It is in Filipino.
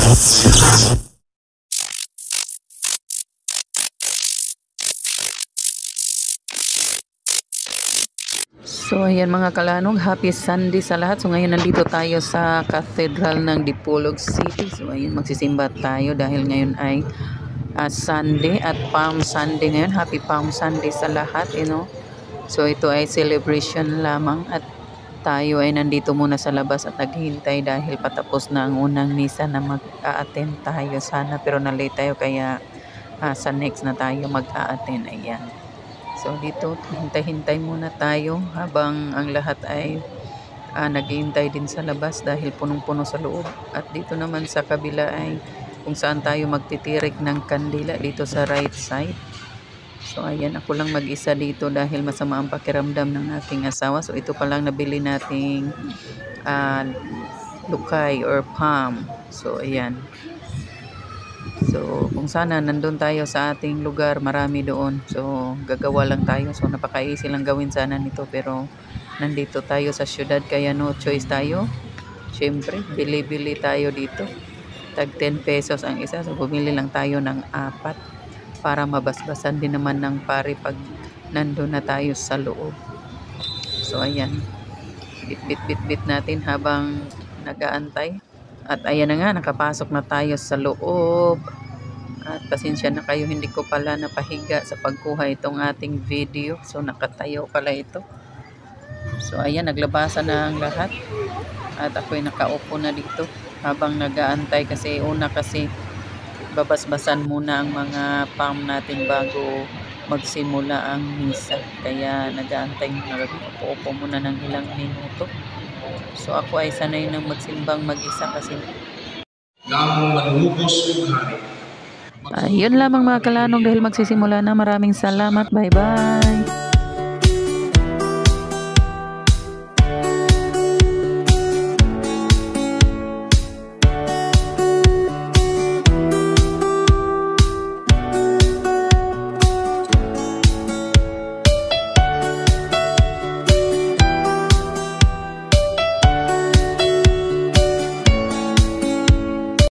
So ayan mga kalanog, happy Sunday sa lahat. So ngayon nandito tayo sa Cathedral ng Dipolog City. So ayun, magsisimba tayo dahil ngayon ay Sunday at Palm Sunday ngayon. Happy Palm Sunday sa lahat, you know. So ito ay celebration lamang at tayo ay nandito muna sa labas at naghihintay dahil patapos na ang unang misa na mag-a-attend tayo sana, pero na-late tayo kaya sa next na tayo mag-a-attend. Ayan. So dito hintay-hintay muna tayo habang ang lahat ay naghihintay din sa labas dahil punong-puno sa loob. At dito naman sa kabila ay kung saan tayo magtitirik ng kandila dito sa right side. So ayan, ako lang mag-isa dito dahil masama ang pakiramdam ng aking asawa. So ito pa lang nabili nating lukay or palm. So ayan. So kung sana nandun tayo sa ating lugar, marami doon. So gagawa lang tayo. So napaka-easy lang gawin sana nito, pero nandito tayo sa syudad kaya no choice tayo. Siyempre, bili-bili tayo dito. Tag 10 pesos ang isa. So bumili lang tayo ng 4 para mabasbasan din naman ng pare pag nandun na tayo sa loob. So ayan, bit natin habang nag-aantay. At ayan na nga, nakapasok na tayo sa loob. At pasensya na kayo, hindi ko pala napahiga sa pagkuha itong ating video. So nakatayo pala ito. So ayan, naglabasan na ang lahat. At ako'y nakaupo na dito habang nag-aantay kasi babasbasan muna ang mga palm natin bago magsimula ang misa. Kaya nag-aantay muna, upo muna ng ilang minuto. So ako ay sanay nang magsimbang mag-isa kasi yun lamang mga kalanog dahil magsisimula na. Maraming salamat. Bye bye.